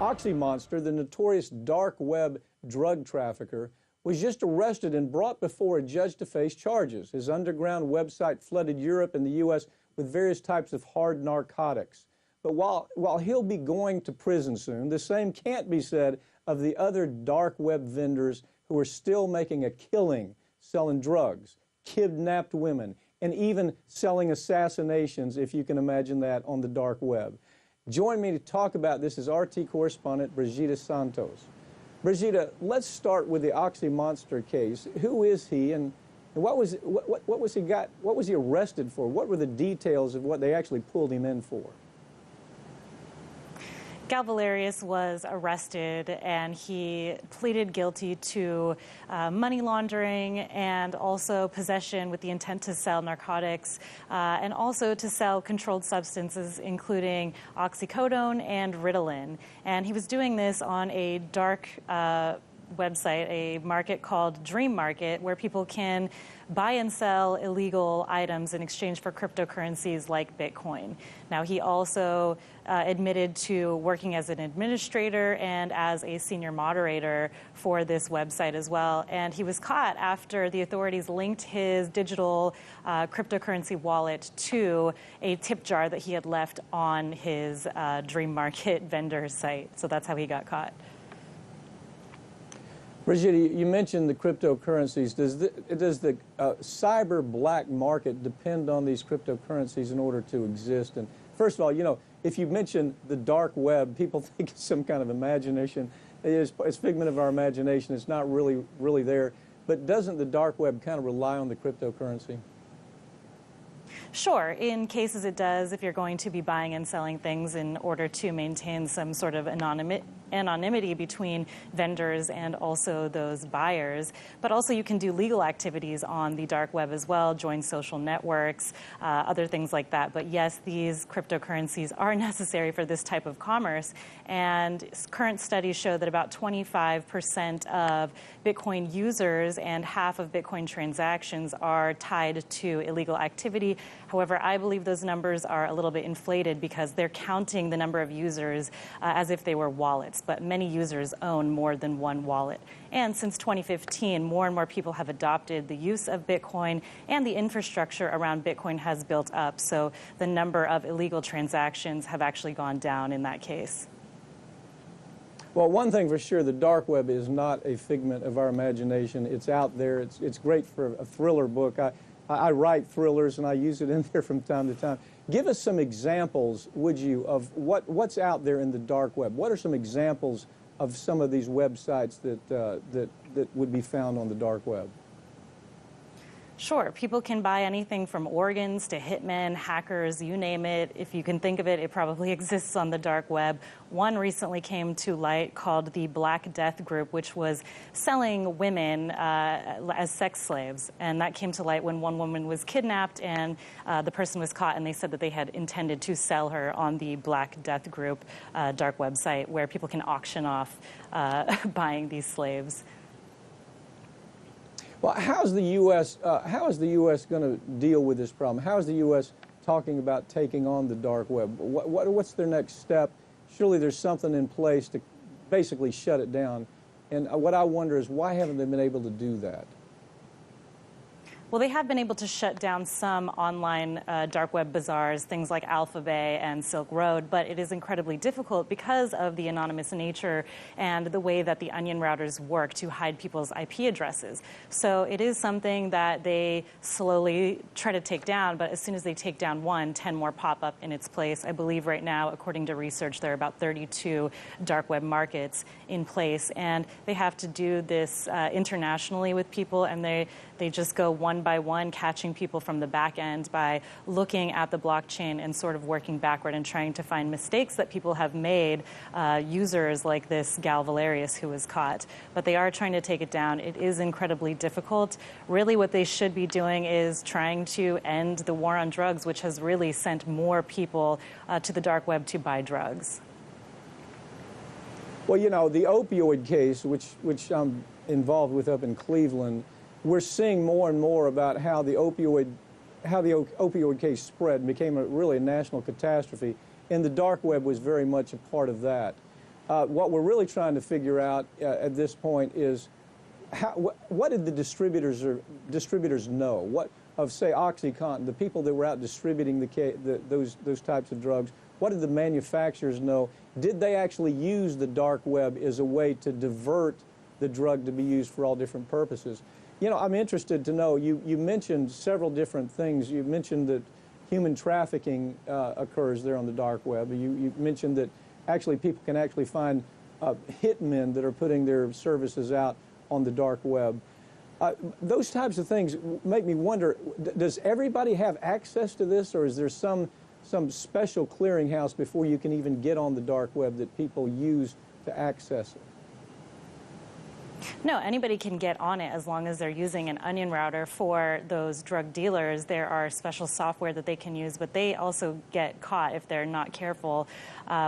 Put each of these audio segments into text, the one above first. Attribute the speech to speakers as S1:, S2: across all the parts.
S1: Oxymonster, the notorious dark web drug trafficker, was just arrested and brought before a judge to face charges. His underground website flooded Europe and the U.S. with various types of hard narcotics. But while he'll be going to prison soon, the same can't be said of the other dark web vendors who are still making a killing selling drugs, kidnapped women, and even selling assassinations, if you can imagine that, on the dark web. Join me to talk about this is RT correspondent Brigida Santos. Brigida, let's start with the Oxymonster case. Who is he, and what was he arrested for? What were the details of what they actually pulled him in for?
S2: Gal Valerius was arrested and he pleaded guilty to money laundering and also possession with the intent to sell narcotics and also to sell controlled substances including oxycodone and Ritalin. And he was doing this on a dark website, a market called Dream Market, where people can buy and sell illegal items in exchange for cryptocurrencies like Bitcoin. Now, he also admitted to working as an administrator and as a senior moderator for this website as well. And he was caught after the authorities linked his digital cryptocurrency wallet to a tip jar that he had left on his Dream Market vendor site. So that's how he got caught.
S1: Brigida, you mentioned the cryptocurrencies. Does the cyber black market depend on these cryptocurrencies in order to exist? And first of all, you know, if you mention the dark web, people think it's some kind of imagination. It's figment of our imagination. It's not really there. But doesn't the dark web kind of rely on the cryptocurrency?
S2: Sure. In cases it does, if you're going to be buying and selling things in order to maintain some sort of anonymity between vendors and also those buyers. But also you can do legal activities on the dark web as well, join social networks, other things like that. But yes, these cryptocurrencies are necessary for this type of commerce. And current studies show that about 25% of Bitcoin users and half of Bitcoin transactions are tied to illegal activity. However, I believe those numbers are a little bit inflated because they're counting the number of users as if they were wallets, but many users own more than one wallet. And since 2015, more and more people have adopted the use of Bitcoin, and the infrastructure around Bitcoin has built up. So the number of illegal transactions have actually gone down in that case.
S1: Well, one thing for sure, the dark web is not a figment of our imagination. It's out there. It's great for a thriller book. I write thrillers, and I use it in there from time to time. Give us some examples, would you, of what's out there in the dark web? What are some examples of some of these websites that would be found on the dark web?
S2: Sure. People can buy anything from organs to hitmen, hackers, you name it. If you can think of it, it probably exists on the dark web. One recently came to light called the Black Death Group, which was selling women as sex slaves. And that came to light when one woman was kidnapped and the person was caught, and they said that they had intended to sell her on the Black Death Group dark website where people can auction off buying these slaves.
S1: Well, how is the U.S. going to deal with this problem? How is the U.S. talking about taking on the dark web? What's their next step? Surely there's something in place to basically shut it down. And what I wonder is, why haven't they been able to do that?
S2: Well, they have been able to shut down some online dark web bazaars, things like Alphabay and Silk Road, but it is incredibly difficult because of the anonymous nature and the way that the onion routers work to hide people's IP addresses. So it is something that they slowly try to take down, but as soon as they take down one, 10 more pop up in its place. I believe right now, according to research, there are about 32 dark web markets in place, and they have to do this internationally with people, and they just go one by one, catching people from the back end by looking at the blockchain and sort of working backward and trying to find mistakes that people have made, users like this Gal Valerius who was caught. But they are trying to take it down. It is incredibly difficult. Really what they should be doing is trying to end the war on drugs, which has really sent more people to the dark web to buy drugs.
S1: Well, you know, the opioid case, which I'm involved with up in Cleveland, we're seeing more and more about how the opioid case spread and became really a national catastrophe, and the dark web was very much a part of that. What we're really trying to figure out at this point is what did the distributors know? What of, say, OxyContin, the people that were out distributing those types of drugs, what did the manufacturers know? Did they actually use the dark web as a way to divert the drug to be used for all different purposes? You know, I'm interested to know, you mentioned several different things. You mentioned that human trafficking occurs there on the dark web. You mentioned that actually people can actually find hitmen that are putting their services out on the dark web. Those types of things make me wonder, does everybody have access to this, or is there some special clearinghouse before you can even get on the dark web that people use to access it?
S2: No, anybody can get on it as long as they're using an onion router. For those drug dealers, there are special software that they can use, but they also get caught if they're not careful,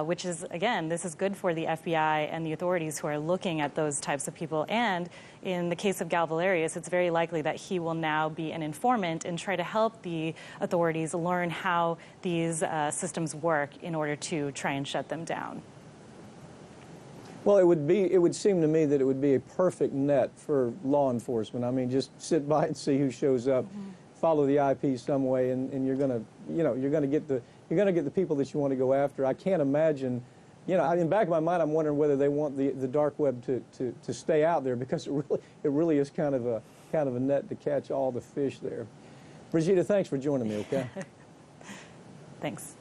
S2: which is, again, this is good for the FBI and the authorities who are looking at those types of people. And in the case of Gal Valerius, it's very likely that he will now be an informant and try to help the authorities learn how these systems work in order to try and shut them down.
S1: Well, it would seem to me that it would be a perfect net for law enforcement. I mean, just sit by and see who shows up, follow the IP some way, and you're gonna get the people that you want to go after. I can't imagine, in the back of my mind, I'm wondering whether they want the dark web to stay out there, because it really is kind of a net to catch all the fish there. Brigida, thanks for joining me. Okay.
S2: Thanks.